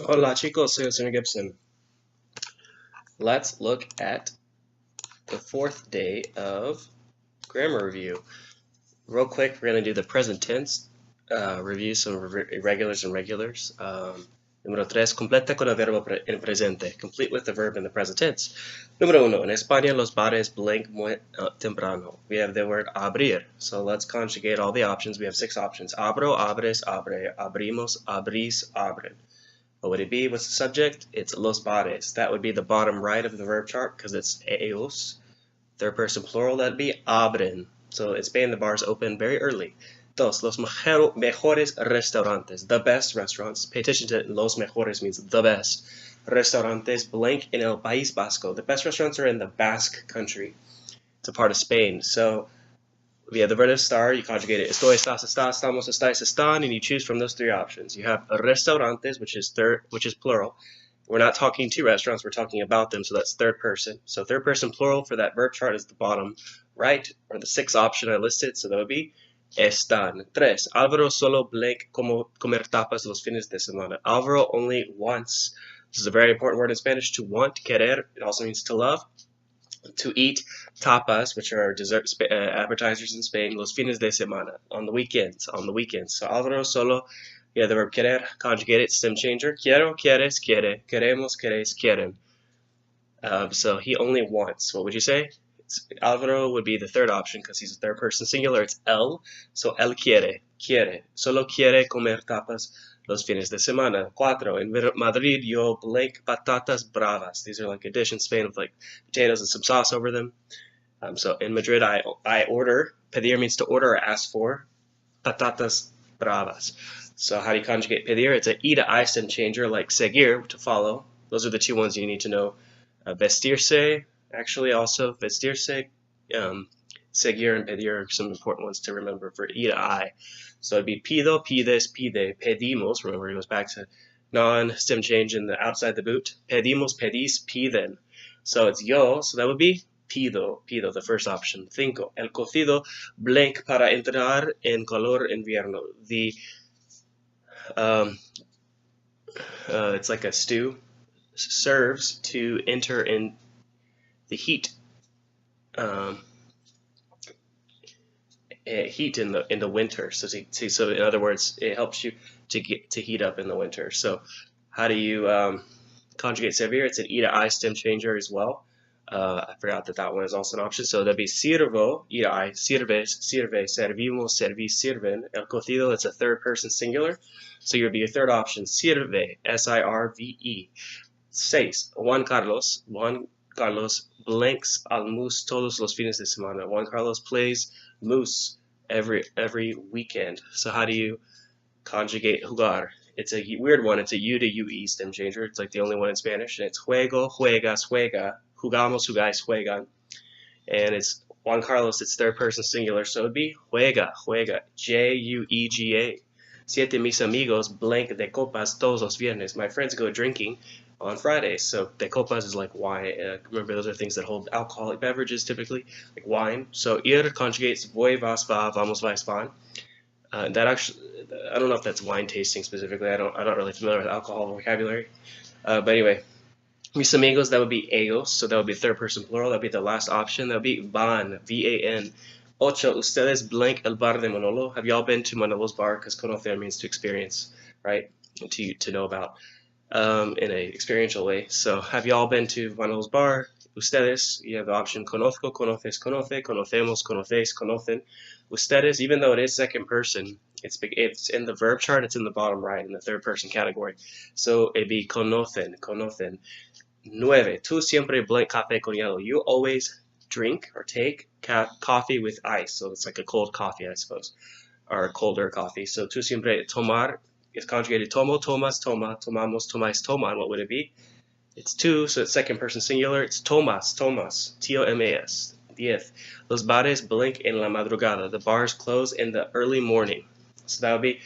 Hola chicos, soy el señor Gibson. Let's look at the fourth day of grammar review. Real quick, we're going to do the present tense, review some irregulars and regulars. Número 3, completa con el verbo en presente. Complete with the verb in the present tense. Número 1, en España los bares blank muy temprano. We have the word abrir. So let's conjugate all the options. We have 6 options. Abro, abres, abre, abrimos, abrís, abren. What would it be? What's the subject? It's los bares. That would be the bottom right of the verb chart because it's ellos. Third person plural, that'd be abren. So in Spain, the bars open very early. Dos, los mejores restaurantes, the best restaurants. Pay attention to los mejores means the best. Restaurantes blank en el País Vasco. The best restaurants are in the Basque country. It's a part of Spain. So we have the verb estar, you conjugate it. Estoy, estás, estamos, estáis, están, and you choose from those 3 options. You have restaurantes, which is plural. We're not talking to restaurants, we're talking about them, so that's third person. So third person plural for that verb chart is the bottom right, or the 6th option I listed, so that would be están. 3. Álvaro solo blank como comer tapas los fines de semana. Álvaro only wants, this is a very important word in Spanish, to want, querer, it also means to love, to eat tapas, which are dessert appetizers in Spain, los fines de semana, on the weekends. So Álvaro solo, yeah, the verb querer, conjugated, stem changer. Quiero, quieres, quiere. Queremos, queréis, quieren. So he only wants. What would you say? Álvaro would be the 3rd option because he's a 3rd person singular. It's él. So él quiere, quiere. Solo quiere comer tapas los fines de semana. 4. In Madrid, yo blank patatas bravas. These are like a dish in Spain with like potatoes and some sauce over them. So in Madrid, I order. Pedir means to order or ask for. Patatas bravas. So how do you conjugate pedir? It's a e to I stem changer like seguir, to follow. Those are the 2 ones you need to know. Vestirse, actually also vestirse, seguir and pedir are some important ones to remember for e to I. So it'd be pido, pides, pide, pedimos. Remember, it goes back to non-stem change in the outside the boot. Pedimos, pedís, piden. So it's yo, so that would be pido, the first option. 5. El cocido blank para entrar en calor invierno. It's like a stew, serves to enter in the heat. Heat in the winter. So in other words, it helps you to heat up in the winter. So how do you conjugate servir? It's an e to I stem changer as well. I forgot that one is also an option. So that'd be sirvo, e to I, sirves, sirve, servimos, servis, sirven. El cocido, it's a 3rd person singular. So you'd be your 3rd option, sirve, S-I-R-V-E. 6. Juan Carlos blanks al mus todos los fines de semana. Juan Carlos plays mus every weekend. So how do you conjugate jugar? It's a weird one. It's a U to UE stem changer. It's like the only one in Spanish. And it's juego, juegas, juega. Jugamos, jugáis, juegan. And it's Juan Carlos, it's 3rd person singular. So it'd be juega, juega. J-U-E-G-A. 7. Mis amigos blank de copas todos los viernes. My friends go drinking on Fridays. So de copas is like wine. Remember, those are things that hold alcoholic beverages typically, like wine. So ir conjugates voy, vas, va, vamos, vais, van. That actually, I don't know if that's wine tasting specifically. I'm not really familiar with alcohol vocabulary. But anyway, mis amigos, that would be ellos. So that would be 3rd person plural. That would be the last option. That would be van, V-A-N. 8. Ustedes blank el bar de Manolo. Have y'all been to Manolo's bar? Because conocer means to experience, right? To know about in a experiential way. So have y'all been to Manolo's bar? Ustedes, you have the option conozco, conoces, conoce, conocemos, conocéis, conocen. Ustedes, even though it is 2nd person, it's in the verb chart, it's in the bottom right in the 3rd person category. So it'd be conocen. 9. Tú siempre blank café con hielo. You always drink or take coffee with ice. So it's like a cold coffee, I suppose, or a colder coffee. So tú siempre tomar is conjugated tomo, tomas, toma, tomamos, tomáis, toman. What would it be? It's 2, so it's 2nd person singular. It's tomas, T-O-M-A-S. 10. Los bares blank en la madrugada. The bars close in the early morning. So that would be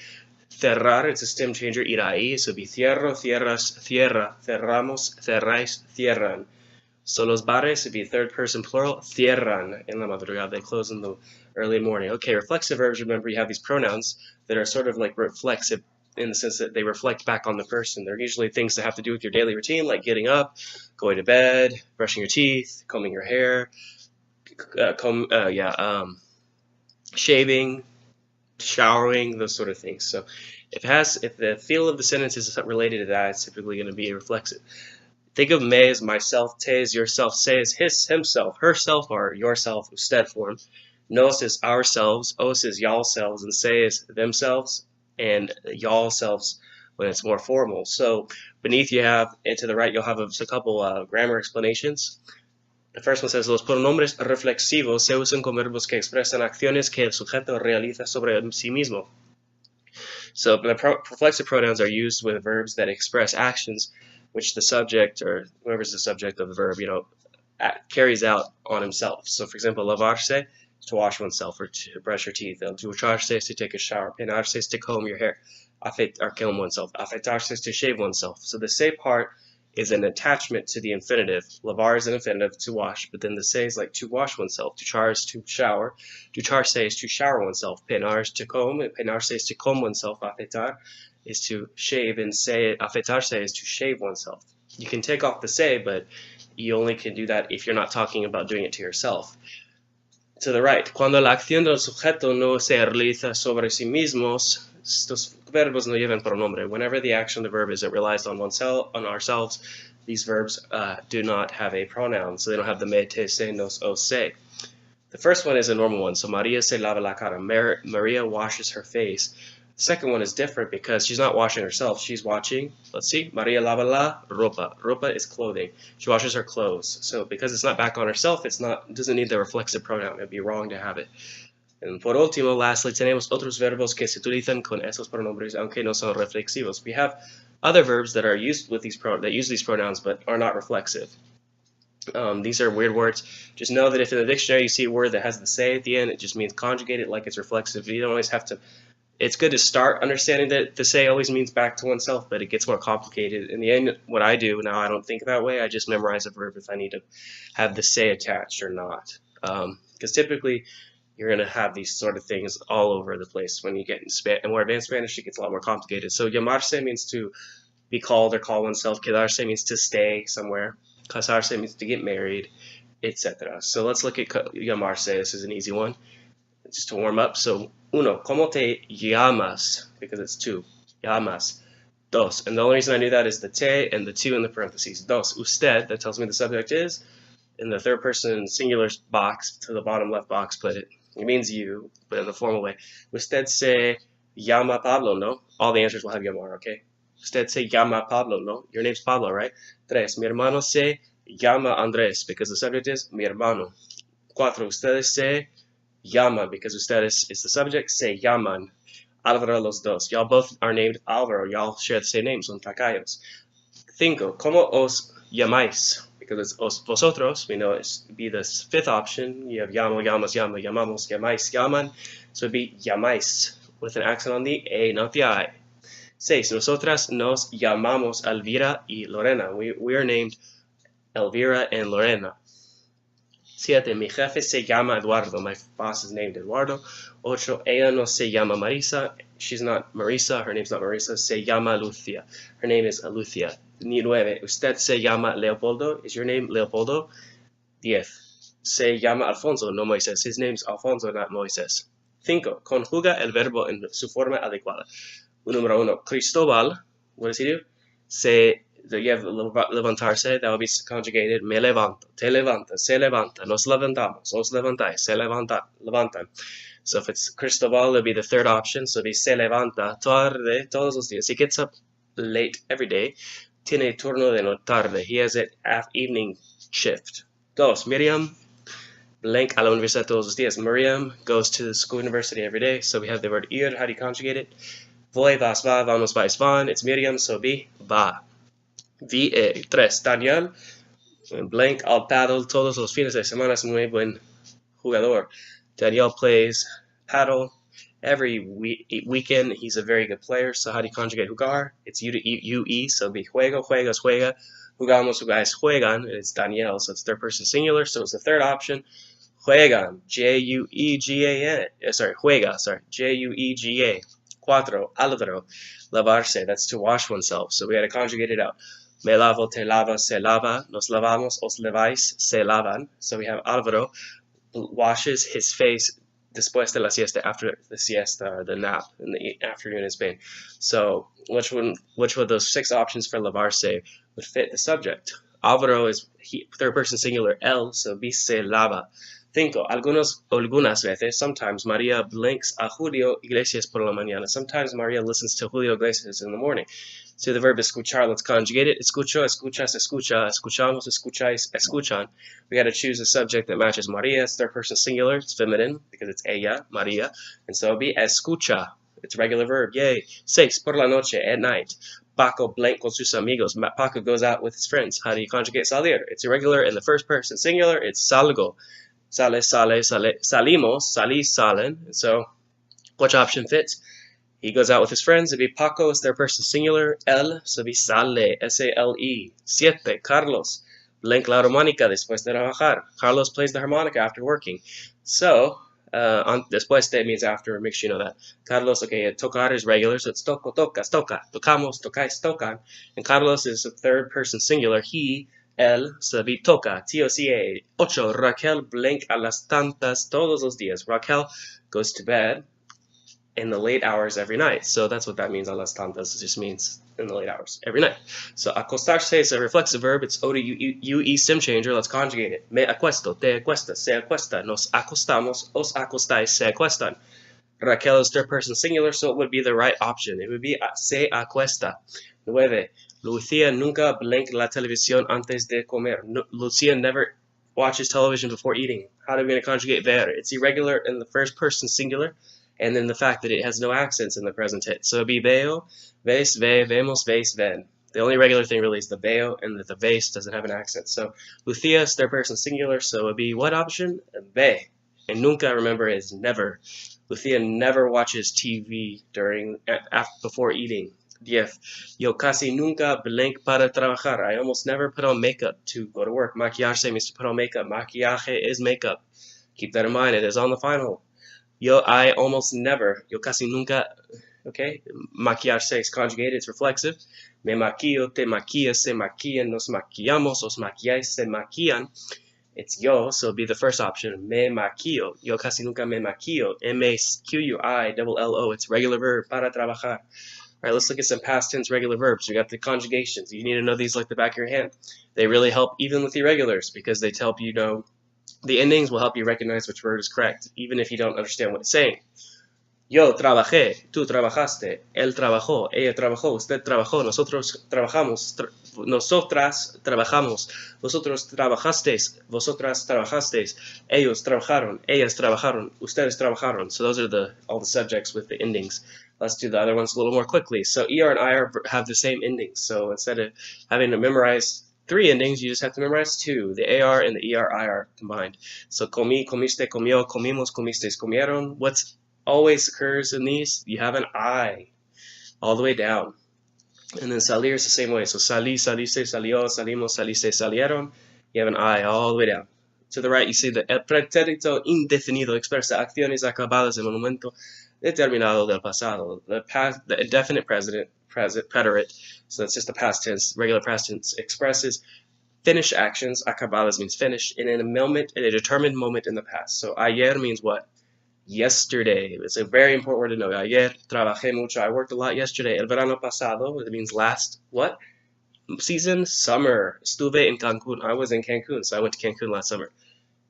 cerrar. It's a stem changer, ir ahí. So it'd be cierro, cierras, cierra, cerramos, cerráis, cierran. So los bares would be 3rd person plural, cierran en la madrugada. They close in the early morning. Okay, reflexive verbs, remember you have these pronouns that are sort of like reflexive in the sense that they reflect back on the person. They're usually things that have to do with your daily routine, like getting up, going to bed, brushing your teeth, combing your hair, shaving, showering, those sort of things. So if the feel of the sentence is related to that, it's typically going to be reflexive. Think of me as myself, te as yourself, se as himself, herself, or yourself, usted form. Nos is ourselves, os is y'all selves, and se is themselves, and y'all selves when it's more formal. So beneath you have, and to the right, you'll have a couple grammar explanations. The first one says, los pronombres reflexivos se usan con verbos que expresan acciones que el sujeto realiza sobre sí mismo. So the reflexive pronouns are used with verbs that express actions which the subject, or whoever's the subject of the verb, carries out on himself. So for example, lavarse is to wash oneself or to brush your teeth. Ducharse is to take a shower. Peinarse is to comb your hair. Comb oneself. Afeitarse is to shave oneself. So the se part is an attachment to the infinitive. Lavar is an infinitive, to wash, but then the se is like to wash oneself. Duchar is to shower. Ducharse is to shower oneself. Peinar is to comb. Peinarse is to comb oneself. Afeitar is to shave, and afeitarse is to shave oneself. You can take off the se, but you only can do that if you're not talking about doing it to yourself. To the right, cuando la acción del sujeto no se realiza sobre sí mismos, estos verbos no llevan pronombre. Whenever the action of the verb is it relies on oneself, on ourselves, these verbs do not have a pronoun, so they don't have the me, te, se, nos, o, se. The first one is a normal one, so Maria se lava la cara. Maria washes her face. The second one is different because she's not washing herself. She's watching, let's see, Maria lava la ropa. Ropa is clothing. She washes her clothes. So because it's not back on herself, it doesn't need the reflexive pronoun. It'd be wrong to have it. And por último, lastly, tenemos otros verbos que se utilizan con esos pronombres, aunque no son reflexivos. We have other verbs that are used with that use these pronouns but are not reflexive. These are weird words. Just know that if in the dictionary you see a word that has the se at the end, it just means conjugated like it's reflexive. You don't always have to. It's good to start understanding that the se always means back to oneself, but it gets more complicated. In the end, what I do now, I don't think that way. I just memorize a verb if I need to have the se attached or not. Because typically, you're going to have these sort of things all over the place. When you get in more advanced Spanish, it gets a lot more complicated. So llamarse means to be called or call oneself. Quedarse means to stay somewhere. Casarse means to get married, etc. So let's look at llamarse. This is an easy one, just to warm up. So, uno, ¿cómo te llamas? Because it's two. Llamas. Dos. And the only reason I knew that is the te and the two in the parentheses. Dos. Usted. That tells me the subject is. In the third person singular box, to the bottom left box, put it. It means you, but in the formal way. Usted se llama Pablo, no? All the answers will have llamar, okay? Usted se llama Pablo, no? Your name's Pablo, right? Tres. Mi hermano se llama Andrés, because the subject is mi hermano. Cuatro. Ustedes se llama, because ustedes is the subject, se llaman. Álvaro los dos. Y'all both are named Álvaro. Y'all share the same name, son tacayos. Cinco. ¿Cómo os llamáis? Because it's os vosotros, we know it's be the fifth option. You have llamo, llamas, llama, llamamos, llamáis, llaman. So it'd be llamáis with an accent on the A, not the I. Seis. Nosotras nos llamamos Elvira y Lorena. We are named Elvira and Lorena. Siete. Mi jefe se llama Eduardo. My boss is named Eduardo. Ocho. Ella no se llama Marisa. She's not Marisa. Her name's not Marisa. Se llama Lucia. Her name is Lucia. 9. Usted se llama Leopoldo. Is your name Leopoldo? 10. Se llama Alfonso, no Moisés. His name's Alfonso, not Moisés. 5. Conjuga el verbo en su forma adecuada. Número 1. Cristobal. What does he do? You have levantarse. That will be conjugated. Me levanto. Te levanta. Se levanta. Nos levantamos. Os levantáis. Se levantan. So if it's Cristobal, it'll be the third option. So it'll be se levanta tarde todos los días. He gets up late every day. Tiene turno de no tarde. He has an evening shift. 2. Miriam blank a la universidad todos los días. Miriam goes to the school university every day. So we have the word ir. How do you conjugate it? Voy, vas, va, vamos, vais, van. It's Miriam, so be va. 3. Daniel blank al paddle todos los fines de semana. Es muy buen jugador. Daniel plays paddle every weekend. He's a very good player. So how do you conjugate jugar? It's UE, so it'll be juego, juegas, juega. Jugamos, jugáis, juegan. It's Daniel, so it's third person singular. So it's the third option. Juegan, Juega, Juega. Cuatro, alvaro, lavarse, that's to wash oneself. So we had to conjugate it out. Me lavo, te lavas, se lava, nos lavamos, os leváis, se lavan. So we have Alvaro washes his face después de la siesta, after the siesta or the nap in the afternoon in Spain. So which of those 6 options for lavarse would fit the subject? Alvaro is third person singular, él, so be se lava. 5. Algunas veces, sometimes Maria blinks a Julio Iglesias por la mañana. Sometimes Maria listens to Julio Iglesias in the morning. So the verb escuchar, let's conjugate it. Escucho, escuchas, escucha, escuchamos, escucháis, escuchan. We got to choose a subject that matches Maria. It's third person singular. It's feminine because it's ella, Maria. And so it'll be escucha. It's a regular verb. Yay. 6. Por la noche, at night. Paco blank con sus amigos. Paco goes out with his friends. How do you conjugate salir? It's irregular in the first person singular. It's salgo. Sale, sale, sale, salimos, salís, salen. And so, which option fits? He goes out with his friends. It'd be Paco is their person singular. Él, so it'd be sale, S-A-L-E. 7. Carlos, blank la armónica después de trabajar. Carlos plays the harmonica after working. So, después de means after, make sure you know that. Carlos, okay, tocar is regular, so it's toco, tocas, toca. Tocamos, tocáis, tocan. And Carlos is a third person singular. He, él, so be toca, T-O-C-A. 8. Raquel blank a las tantas todos los días. Raquel goes to bed in the late hours every night. So that's what that means, a las tantas. It just means in the late hours every night. So acostarse is a reflexive verb. It's O-to-U-E stem changer. Let's conjugate it. Me acuesto, te acuestas, se acuesta. Nos acostamos, os acostáis, se acuestan. Raquel is third person singular, so it would be the right option. It would be se acuesta. 9. Lucia nunca blank la televisión antes de comer. No, Lucia never watches television before eating. How are we going to conjugate ver? It's irregular in the first person singular, and then the fact that it has no accents in the present tense. So it'd be veo, ves, ve, vemos, veis, ven. The only regular thing really is the veo, and that the ves doesn't have an accent. So Lucia is third person singular, so it'd be what option? Ve. And nunca, remember, is never. Lucia never watches TV before eating. 10. Yo casi nunca blank para trabajar. I almost never put on makeup to go to work. Maquillarse means to put on makeup. Maquillaje is makeup. Keep that in mind. It is on the final. I almost never. Yo casi nunca. Okay. Maquillarse is conjugated. It's reflexive. Me maquillo, te maquillas, se maquillan, nos maquillamos, os maquilláis, se maquillan. It's yo, so it'll be the first option. Me maquillo. Yo casi nunca me maquillo. M-A-Q-U-I-L-L-O. It's regular verb. Para trabajar. All right, let's look at some past tense regular verbs. We got the conjugations. You need to know these like the back of your hand. They really help even with irregulars because they help you know the endings will help you recognize which word is correct, even if you don't understand what it's saying. Yo trabajé, tú trabajaste, él trabajó, ella trabajó, usted trabajó, nosotros trabajamos, nosotras trabajamos, vosotros trabajasteis, vosotras trabajasteis, ellos trabajaron, ellas trabajaron, ustedes trabajaron. So those are all the subjects with the endings. Let's do the other ones a little more quickly. So ER and IR have the same endings. So instead of having to memorize 3 endings, you just have to memorize 2, the AR and the ER, IR combined. So comí, comiste, comió, comimos, comisteis, comieron. What's always occurs in these, you have an I all the way down. And then salir is the same way. So salí, saliste, salió, salimos, saliste, salieron. You have an I all the way down. To the right, you see the el pretérito indefinido expresa acciones acabadas en un momento determinado del pasado. The indefinite preterite, so that's just the past tense, regular past tense, expresses finished actions. Acabadas means finished, in a determined moment in the past. So ayer means what? Yesterday. It's a very important word to know. Ayer trabajé mucho. I worked a lot yesterday. El verano pasado, it means last, what? Season? Summer. Estuve en Cancun. I was in Cancun, so I went to Cancun last summer.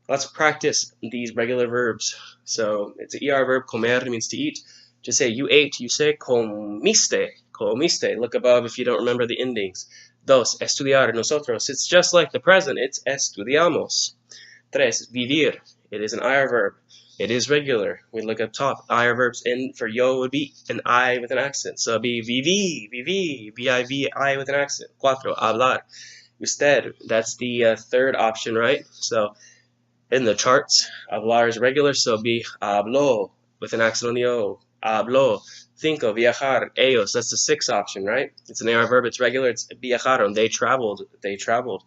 Let's practice these regular verbs. So it's an ER verb. Comer means to eat. To say you ate, you say comiste. Comiste. Look above if you don't remember the endings. 2. Estudiar. Nosotros. It's just like the present. It's estudiamos. 3. Vivir. It is an IR verb. It is regular. We look up top. IR verbs in for yo would be an I with an accent. So it'd be vivi, vivi, V-I-V-I with an accent. 4. Hablar. Usted. That's the third option, right? So in the charts, hablar is regular, so it'd be habló with an accent on the O. Habló. 5. Viajar. Ellos. That's the 6th option, right? It's an AR verb. It's regular. It's viajaron. They traveled. They traveled.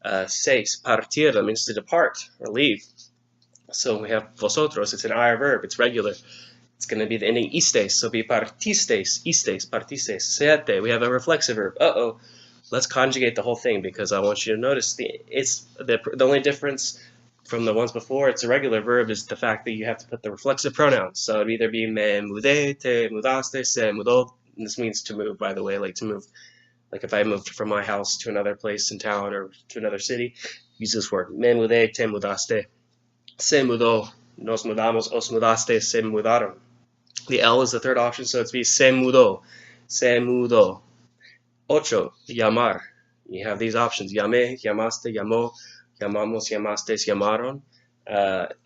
6. Partir. That means to depart or leave. So we have vosotros. It's an IR verb. It's regular. It's going to be the ending istes, so be partistes, istes, partistes. Siete, we have a reflexive verb. Uh-oh. Let's conjugate the whole thing because I want you to notice the only difference from the ones before, it's a regular verb, is the fact that you have to put the reflexive pronouns. So it'd either be me mudé, te mudaste, se mudó. This means to move, by the way, like to move. Like if I moved from my house to another place in town or to another city, use this word. Me mudé, te mudaste, se mudó, nos mudamos, os mudaste, se mudaron. The L is the third option, so it's be se mudó, se mudó. Ocho, llamar. You have these options. Llamé, llamaste, llamó, llamamos, llamastes, llamaron.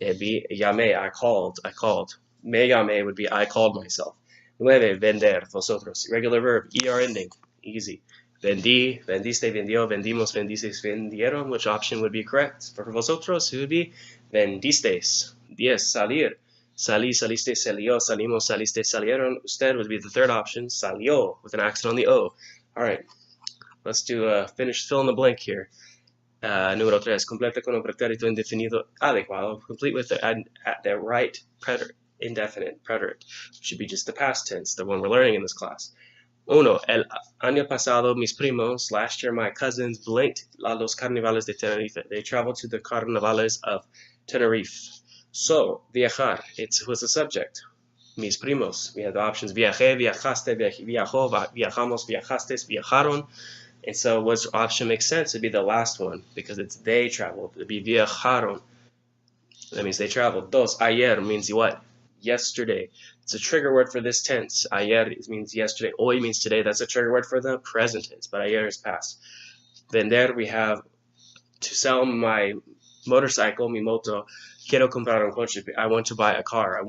It'd be llamé, I called. Me llamé would be I called myself. Nueve, vender, vosotros. Regular verb, ER ending. Easy. Vendí, vendiste, vendió, vendimos, vendisteis, vendieron. Which option would be correct? For vosotros, it would be vendisteis. 10, salir. Salí, saliste, salió, salimos, saliste, salieron. Usted would be the third option. Salió, with an accent on the O. All right, let's do finish fill in the blank here. Número 3, completa con un pretérito indefinido adecuado. Complete with the right preterite, indefinite preterite. Should be just the past tense, the one we're learning in this class. Uno, el año pasado mis primos, last year my cousins, blinked a los carnavales de Tenerife. They traveled to the carnavales of Tenerife. So, viajar, it was the subject. Mis primos, we have the options viajé, viajaste, viajó, viajamos, viajastes, viajaron. And so which option makes sense? It'd be the last one because it's they traveled. It'd be viajaron. That means they traveled. Dos, ayer means what? Yesterday. It's a trigger word for this tense. Ayer means yesterday. Hoy means today. That's a trigger word for the present tense, but ayer is past. Vender, we have to sell my motorcycle, mi moto. Quiero comprar un coche. I want to buy a car.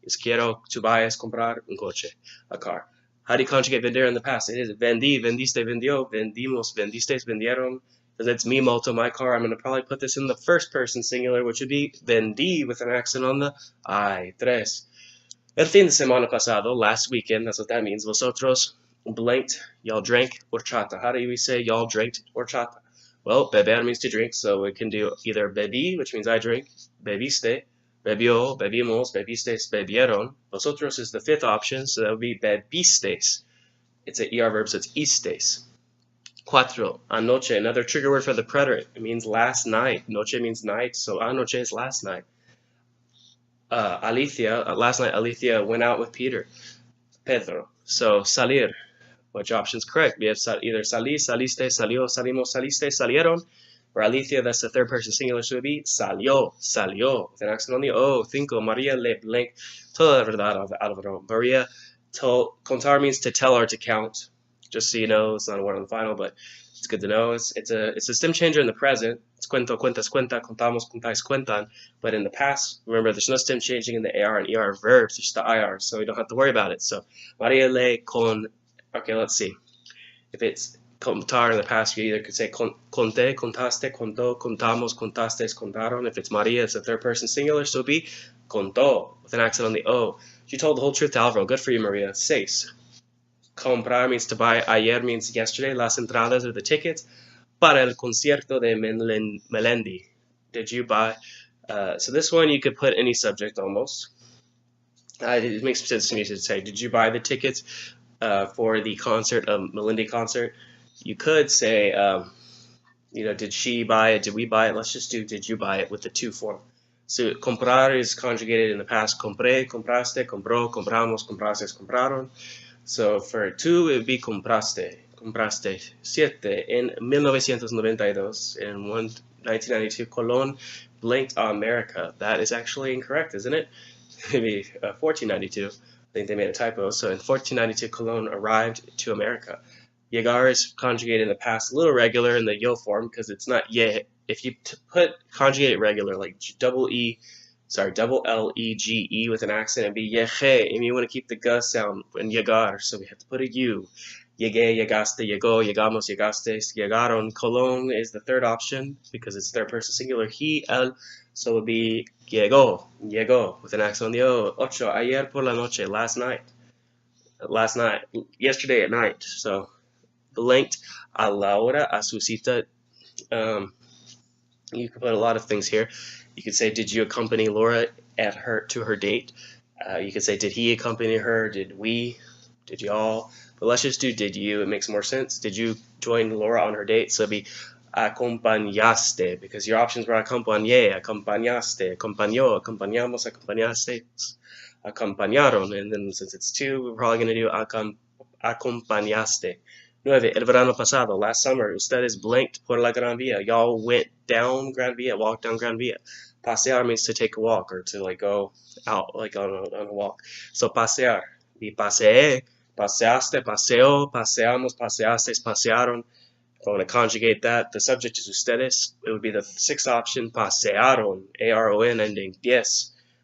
Is quiero, to buy, es comprar un coche, a car. How do you conjugate vender in the past? It is vendí, vendiste, vendió, vendimos, vendisteis, vendieron. Because it's mi moto, my car. I'm going to probably put this in the first person singular, which would be vendí with an accent on the I. Tres. El fin de semana pasado, last weekend, that's what that means. Vosotros blanked, y'all drank horchata. How do we say y'all drank horchata? Well, beber means to drink, so we can do either bebí, which means I drink, bebiste, bebió, bebimos, bebisteis, bebieron. Vosotros is the fifth option, so that would be bebisteis. It's an ER verb, so it's istes. Cuatro, anoche, another trigger word for the preterite. It means last night. Noche means night, so anoche is last night. Alicia, last night Alicia went out with Peter. Pedro. So salir, which option's correct? We have either salí, saliste, salió, salimos, saliste, salieron. For Alicia, that's the third person singular, so it would be salió, salió. With an accent on the O. Cinco, María le blank. Toda la verdad, Álvaro. María contar means to tell or to count. Just so you know, it's not a word on the final, but it's good to know. It's a stem changer in the present. It's cuento, cuentas, cuenta, contamos, contáis, cuentan. But in the past, remember, there's no stem changing in the AR and ER verbs. There's the IR, so you don't have to worry about it. So, María le con. Okay, let's see. If it's contar in the past, you either could say conté, contaste, contó, contamos, contastes, contaron. If it's María, it's a third person singular, so it'd be contó with an accent on the O. She told the whole truth to Alvaro. Good for you, María. Seis. Comprar means to buy. Ayer means yesterday. Las entradas are the tickets para el concierto de Melendi. Did you buy? So this one you could put any subject almost. It makes sense to me to say, did you buy the tickets for the concert, Melendi concert? You could say, did she buy it? Did we buy it? Let's just do did you buy it with the to form. So comprar is conjugated in the past. Compré, compraste, compró, compramos, comprastes, compraron. So for two, it would be compraste. Compraste. Siete. In 1992, in 1992, Colón blinked America. That is actually incorrect, isn't it? Maybe 1492. I think they made a typo. So in 1492, Colón arrived to America. Llegar is conjugated in the past, a little regular in the yo form because it's not ye. If you put conjugate regular, like double L-E-G-E with an accent, it'd be yeje, and you want to keep the g sound in llegar, so we have to put a U. Llegué, llegaste, llegó, llegamos, llegastes, llegaron. Colón is the third option because it's third person singular. He, él, so it would be llegó, with an accent on the O. Ocho, ayer por la noche, last night, yesterday at night. So blinked a la hora, a su cita. You can put a lot of things here. You could say, did you accompany Laura to her date? You could say, did he accompany her? Did we? Did y'all? But let's just do did you. It makes more sense. Did you join Laura on her date? So it'd be acompañaste, because your options were acompañé, acompañaste, acompañó, acompañamos, acompañaste, acompañaron. And then since it's two, we're probably going to do acompañaste. 9. El verano pasado, last summer, ustedes blinked por la Gran Vía. Y'all went down Gran Vía, walked down Gran Vía. Pasear means to take a walk or to like go out like on a walk. So pasear. Y paseé, paseaste, paseo, paseamos, paseastes, pasearon. If I want to conjugate that, the subject is ustedes. It would be the sixth option, pasearon, A-R-O-N ending. 10.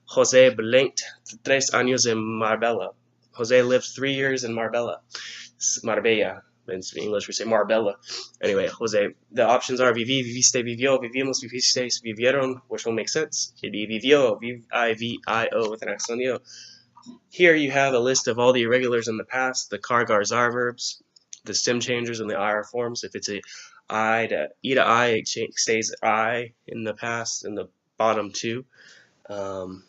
Jose blinked 3 años en Marbella. Jose lived 3 years in Marbella. Marbella. In English, we say Marbella. Anyway, Jose, the options are viví, viviste, vivió, vivimos, vivisteis, vivieron, which will make sense. It'd be vivió, V-I-V-I-O with an accent on the O. Here you have a list of all the irregulars in the past, the car-gar-zar verbs, the stem changers, and the IR forms. If it's a I to E to I, it stays I in the past in the bottom two. You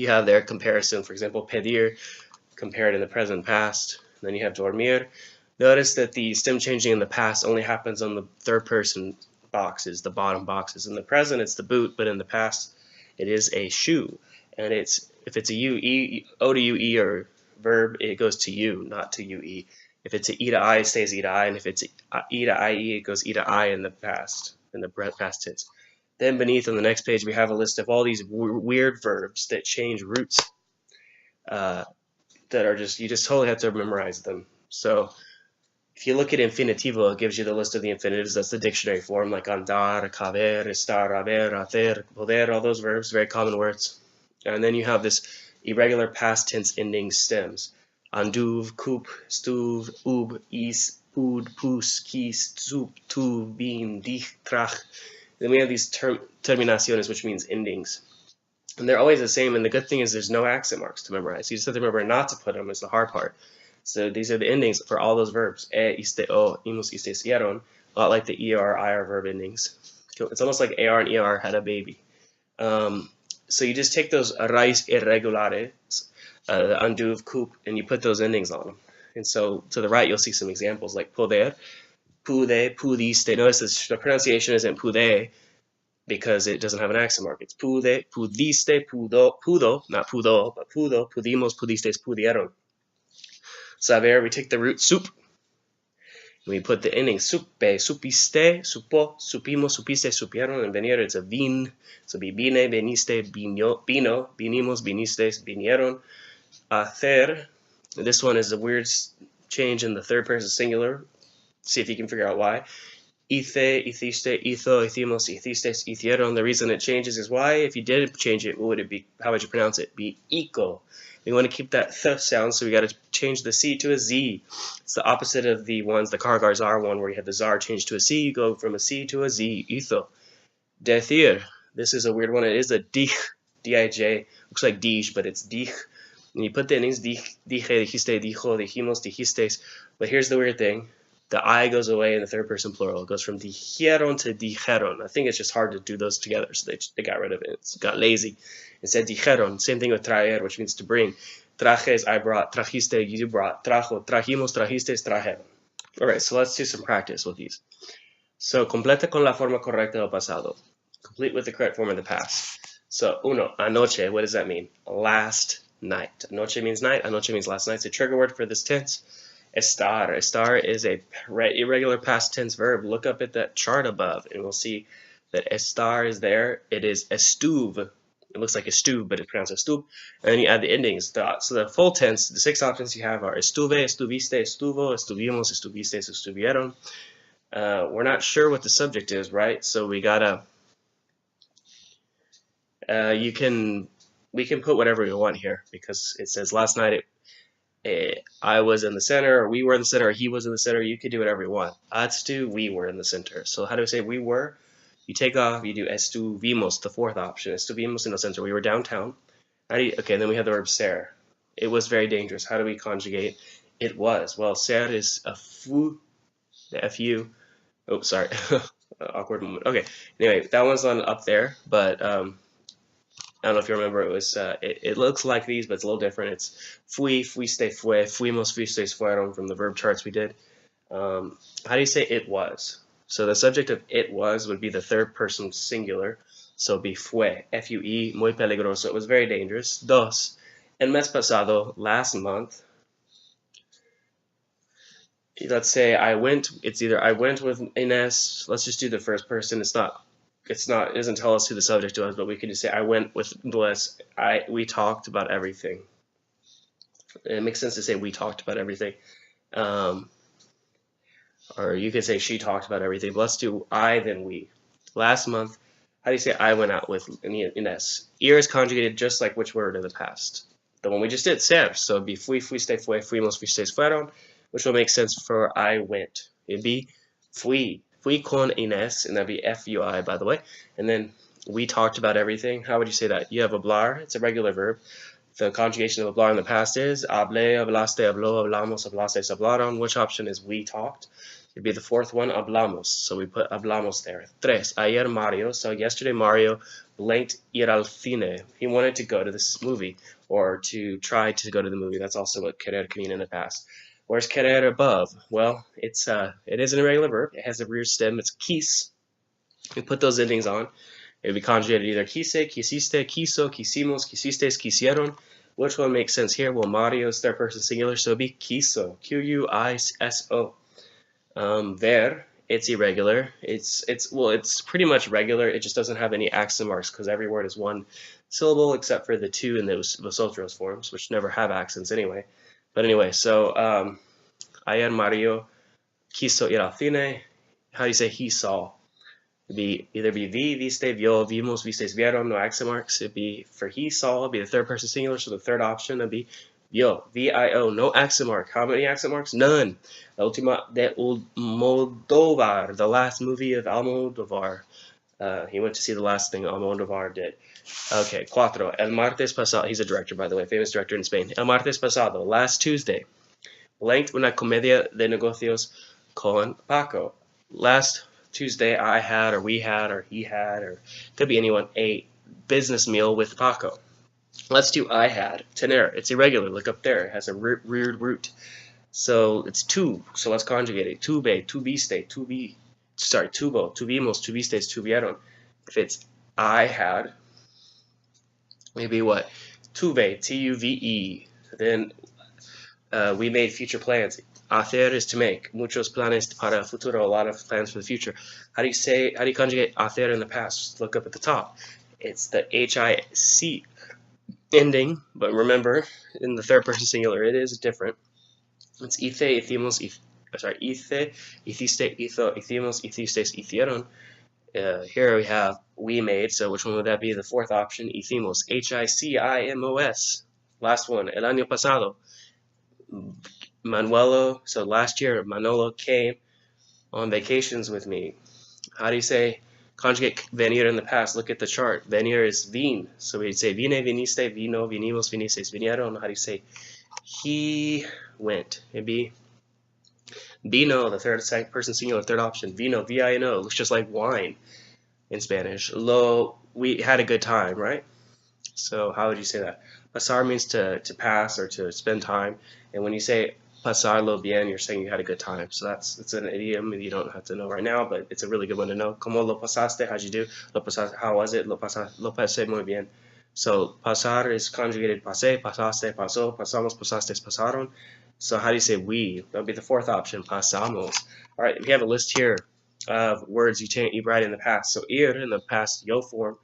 have their comparison, for example, pedir, compared in the present past. Then you have dormir. Notice that the stem changing in the past only happens on the third person boxes, the bottom boxes. In the present, it's the boot, but in the past, it is a shoe. And if it's a UE, O to UE or verb, it goes to U, not to UE. If it's a E to I, it stays E to I, and if it's E to IE, it goes E to I in the past tense. Then beneath on the next page, we have a list of all these weird verbs that change roots. That are you just totally have to memorize them. So if you look at infinitivo, it gives you the list of the infinitives. That's the dictionary form, like andar, caber, estar, haber, hacer, poder, all those verbs, very common words. And then you have this irregular past tense ending stems. Anduv, coop, stuv, ub, is, pud, pus, kis, zup, tu, bin, dich, trach. Then we have these terminaciones, which means endings. And they're always the same, and the good thing is there's no accent marks to memorize. You just have to remember not to put them, is the hard part. So these are the endings for all those verbs. E, iste, o, imos, iste, sieron. A lot like the ER, IR verb endings. It's almost like AR and ER had a baby. So you just take those raíz irregulares, the anduv, coop, and you put those endings on them. And so to the right, you'll see some examples like poder, pude, pudiste. Notice the pronunciation isn't pude, because it doesn't have an accent mark. It's pude, pudiste, pudo, not pudo, but pudo, pudimos, pudistes, pudieron. Saber, we take the root sup, and we put the ending supe, supiste, supo, supimos, supiste, supieron, and venir, it's a vin, so be bine, veniste, bino, vinimos, vinistes, vinieron. Hacer, this one is a weird change in the third person singular. See if you can figure out why. Hice, hiciste, hizo, hicimos, hicistes, hicieron. The reason it changes is why. If you did change it, what would it be? How would you pronounce it? Be ico. We want to keep that th sound, so we got to change the C to a Z. It's the opposite of the ones, the car-gar-zar one, where you have the zar changed to a C. You go from a C to a Z. Hizo. Decir. This is a weird one. It is a dich, D-I-J. Looks like dij, but it's dich. And you put the endings dije, dijiste, dijo, dijimos, dijistes. But here's the weird thing. The I goes away in the third person plural. It goes from dijeron to dijeron. I think it's just hard to do those together, so they got rid of it. It got lazy. It said dijeron. Same thing with traer, which means to bring. Trajes, I brought. Trajiste, you brought. Trajo, trajimos, trajistes, trajeron. All right, so let's do some practice with these. So, completa con la forma correcta del pasado. Complete with the correct form of the past. So, uno, anoche, what does that mean? Last night. Anoche means night. Anoche means last night. It's a trigger word for this tense. Estar. Estar is a irregular past tense verb. Look up at that chart above, and we'll see that estar is there. It is estuve. It looks like estuve, but it's pronounced estuve. And then you add the endings. So the full tense, the 6 options you have are estuve, estuviste, estuvo, estuvimos, estuvistes, estuvieron. We're not sure what the subject is, right? So we gotta. We can put whatever we want here, because it says last night I was in the center, or we were in the center, or he was in the center. You could do whatever you want. Let's do we were in the center. So how do we say we were? You take off, you do estuvimos, the 4th option. Estuvimos in the center. We were downtown. Okay, then we have the verb ser. It was very dangerous. How do we conjugate it was? Well, ser is a fu, the fu. Oh, sorry. Awkward moment. Okay, anyway, that one's on up there, but I don't know if you remember, it was it looks like these, but it's a little different. It's fui, fuiste, fue, fuimos, fuisteis, fueron from the verb charts we did. How do you say it was? So the subject of it was would be the third person singular. So be fue, F-U-E, muy peligroso. It was very dangerous. Dos, el mes pasado, last month. Let's say I went. It's either I went with Ines. Let's just do the first person. It's not. It doesn't tell us who the subject was, but we could just say I went with Bliss. We talked about everything. It makes sense to say we talked about everything. Or you could say she talked about everything. But let's do I, then we. Last month, how do you say I went out with Ines? Ir is conjugated just like which word in the past? The one we just did, ser. So it'd be fui, fuiste, fue, fuimos, fuisteis, fueron, which will make sense for I went. It'd be fui. Fui con Ines, and that'd be F-U-I, by the way. And then we talked about everything. How would you say that? You have hablar. It's a regular verb. The conjugation of hablar in the past is hablé, hablaste, habló, hablamos, hablastes, hablaron. Which option is we talked? It'd be the fourth one, hablamos. So we put hablamos there. Tres, ayer Mario. So yesterday Mario blanked ir al cine. He wanted to go to this movie, or to try to go to the movie. That's also what querer can mean in the past. Where's querer above? Well, it is an irregular verb. It has a rear stem. It's quis. We put those endings on. It would be conjugated either quise, quisiste, quiso, quisimos, quisistes, quisieron. Which one makes sense here? Well, Mario is third person singular, so it'd be quiso. Q-U-I-S-O. Ver, it's irregular. It's pretty much regular. It just doesn't have any accent marks because every word is one syllable except for the two in those vosotros forms, which never have accents anyway. But anyway, so ayer Mario quiso ir al cine. How do you say he saw? It'd either be vi, viste, vio, vimos, vistes, vieron, no accent marks. It'd be for he saw, it'd be the third person singular, so the third option would be vio, V-I-O, no accent mark. How many accent marks? None. La Última de Almodóvar, the last movie of Almodóvar. He went to see the last thing Almodóvar did. Okay, cuatro. El martes pasado, he's a director, by the way, famous director in Spain. El martes pasado, last Tuesday, blanked una comedia de negocios con Paco. Last Tuesday, I had, or we had, or he had, or could be anyone, a business meal with Paco. Let's do I had. Tener, it's irregular. Look up there. It has a weird root. So it's tu. So let's conjugate it. Tuve, tuviste, tuvi. Sorry, tuvo, tuvimos, tuvistes, tuvieron. If it's I had, maybe what? Tuve, T-U-V-E. Then we made future plans. Hacer is to make. Muchos planes para el futuro. A lot of plans for the future. How do you conjugate hacer in the past? Just look up at the top. It's the H-I-C ending, but remember, in the third person singular, it is different. It's ice, hicimos, ice, hiciste, hizo, hicimos, hicistes, hicieron. Here we have we made, so which one would that be? The fourth option, hicimos, H-I-C-I-M-O-S. Last one, el año pasado. Manuelo, so last year, Manolo came on vacations with me. How do you say conjugate venir in the past? Look at the chart. Venir is vin. So we'd say vine, viniste, vino, vinimos, vinistes, vinieron. How do you say he went? It'd be vino, the third person singular, third option. Vino, V-I-N-O. Looks just like wine in Spanish. Lo, we had a good time, right? So how would you say that? Pasar means to pass or to spend time. And when you say pasarlo bien, you're saying you had a good time. So it's an idiom you don't have to know right now, but it's a really good one to know. Como lo pasaste? How'd you do? Lo pasaste, how was it? Lo pasé muy bien. So pasar is conjugated pasé, pasaste, pasó, pasamos, pasastes, pasaron. So how do you say we? That would be the fourth option, pasamos. All right, we have a list here of words you write in the past. So ir in the past yo form.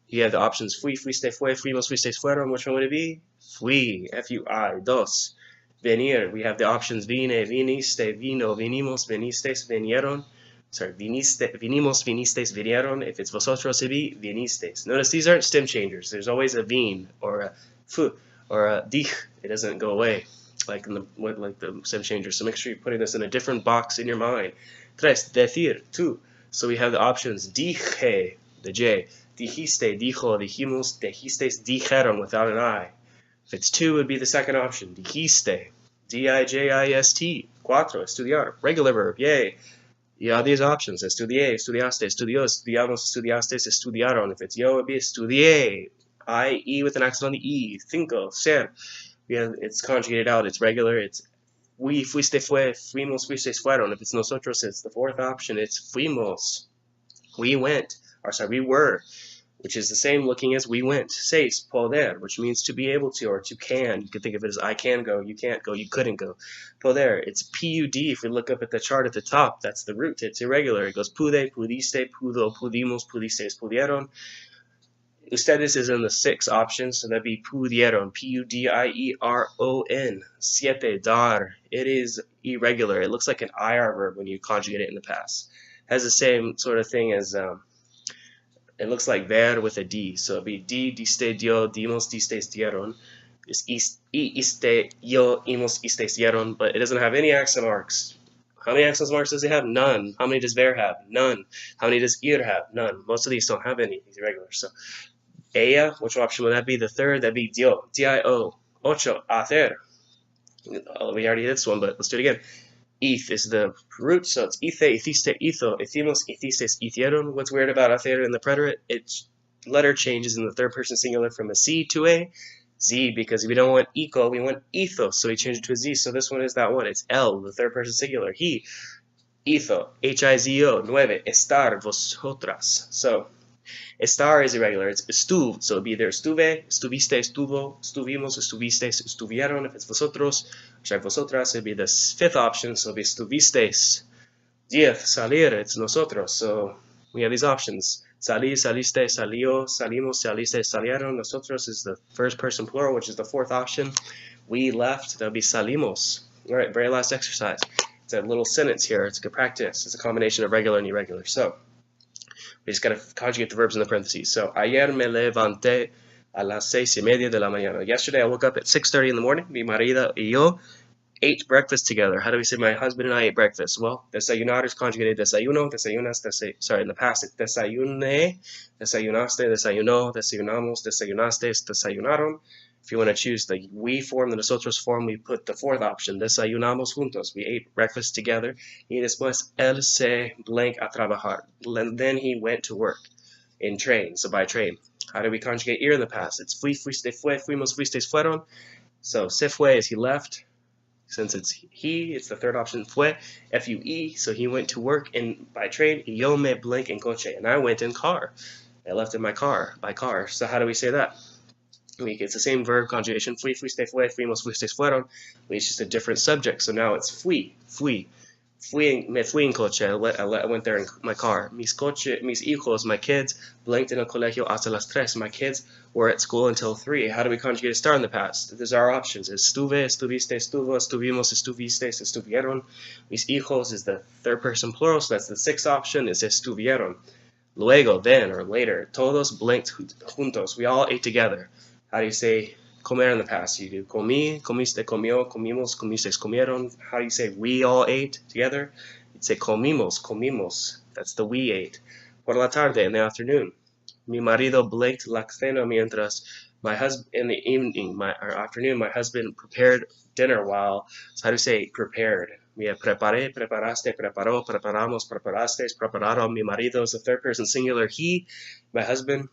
You have the options fui, fuiste, fue, fuimos, fuisteis, fueron. Which one would it be? Fui, F-U-I, dos. Venir, we have the options vine, viniste, vino, vinimos, vinistes, vinieron. Sorry, vinimos, vinistes, vinieron. If it's vosotros, it'd be vinistes. Notice these aren't stem changers. There's always a vin or a fu or a dich. It doesn't go away like the stem changer. So make sure you're putting this in a different box in your mind. Tres, decir, tu. So we have the options dije, the J, dijiste, dijo, dijimos, dijistes, dijeron without an I. If it's two, it would be the second option. Dijiste. D-I-J-I-S-T. Cuatro. Estudiar. Regular verb. Yay. You have these options. Estudié, estudiaste, estudió, estudiamos, estudiastes, estudiaron. If it's yo, it would be estudié. I, E with an accent on the E. Cinco, ser. It's conjugated out. It's regular. It's we, fuiste, fue, fuimos, fuisteis, fueron. If it's nosotros, it's the fourth option. It's fuimos. We went. Or sorry, we were, which is the same looking as we went. Seis, poder, which means to be able to or to can. You could think of it as I can go, you can't go, you couldn't go. Poder, it's P-U-D. If we look up at the chart at the top, that's the root. It's irregular. It goes pude, pudiste, pudo, pudimos, pudisteis, pudieron. Ustedes is in the 6 options, so that'd be pudieron, P-U-D-I-E-R-O-N. Siete, dar. It is irregular. It looks like an IR verb when you conjugate it in the past. Has the same sort of thing as it looks like ver with a D, so it'd be di, diste, dio, dimos, distes, dieron. It's iste, yo, imos, istes, dieron, but it doesn't have any accent marks. How many accent marks does it have? None. How many does ver have? None. How many does ir have? None. Most of these don't have any. These are regular. So, ella, which option would that be? The third, that'd be dio, D-I-O. Ocho, hacer. We already did this one, but let's do it again. Eth is the root, so it's ithe, ithiste, itho, ithimos, ithistes, ithieron. What's weird about hacer in the preterite? Its letter changes in the third person singular from a C to a Z, because we don't want eco, we want ethos, so we change it to a Z. So this one is that one. It's L, the third person singular. He, etho, H-I-Z-O, nueve, estar, vosotras. So estar is irregular. It's estuv, so it'd be either estuve, estuviste, estuvo, estuvimos, estuvistes, estuvieron. If it's vosotros, sorry, vosotras, it'd be the 5th option, so it'd be estuvistes. 10, salir, it's nosotros. So we have these options. Salí, saliste, salió, salimos, saliste, salieron. Nosotros is the first person plural, which is the 4th option. We left, that'll be salimos. All right, very last exercise. It's a little sentence here. It's a good practice. It's a combination of regular and irregular. So we just got to conjugate the verbs in the parentheses. So, ayer me levanté a las 6:30 de la mañana. Yesterday I woke up at 6:30 in the morning. Mi marido y yo ate breakfast together. How do we say my husband and I ate breakfast? Well, desayunar is conjugated desayuno, desayunas, sorry, in the past it's desayuné, desayunaste, desayunó, desayunamos, desayunastes, desayunaron. If you want to choose the we form, the nosotros form, we put the 4th option, desayunamos juntos. We ate breakfast together. Y después él se blank a trabajar. And then he went to work in train, so by train. How do we conjugate ir in the past? It's fui, fuiste, fue, fuimos, fuisteis, fueron. So se fue is he left. Since it's he, it's the 3rd option, fue, F-U-E, so he went to work by train. Yo me blank en coche, and I went in car. I left in my car, by car. So how do we say that? It's the same verb conjugation, fui, fuiste, fue, fuimos, fuisteis, fueron. It's just a different subject, so now it's fui, me fui en coche, I went there in my car. Mis hijos, my kids, blanked en el colegio hasta las 3. My kids were at school until 3. How do we conjugate a star in the past? These are our options. Estuve, estuviste, estuvo, estuvimos, estuvistes, estuvieron. Mis hijos is the 3rd person plural, so that's the 6th option, is estuvieron. Luego, then, or later. Todos blanked juntos. We all ate together. How do you say comer in the past? You do comí, comiste, comió, comimos, comisteis, comieron. How do you say we all ate together? You'd say comimos, comimos. That's the we ate. Por la tarde, in the afternoon. Mi marido blanked la cena mientras my husband, in the evening, or afternoon, my husband prepared dinner while, so how do you say prepared? Me preparé, preparaste, preparó, preparamos, preparasteis, prepararon. Mi marido is the 3rd person singular. He, my husband.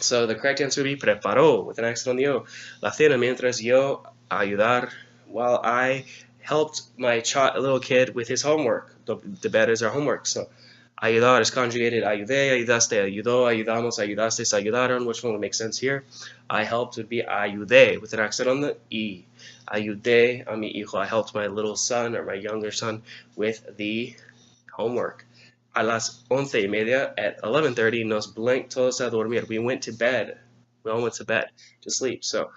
So the correct answer would be preparó with an accent on the O. La cena mientras yo ayudar while I helped my little kid with his homework. The bed is our homework. So ayudar is conjugated ayudé, ayudaste, ayudó, ayudamos, ayudastes, ayudaron. Which one would make sense here? I helped would be ayudé with an accent on the E. Ayudé a mi hijo. I helped my little son or my younger son with the homework. A las 11:30, at 11:30, nos blank todos a dormir. We went to bed. We all went to bed to sleep. So,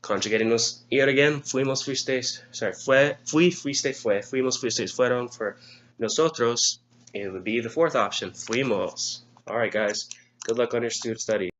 conjugating nos ir again. Fuimos, fuisteis. Sorry, fui, fuiste, fue. Fuimos, fuisteis, fueron. For nosotros, it would be the 4th option. Fuimos. All right, guys. Good luck on your student study.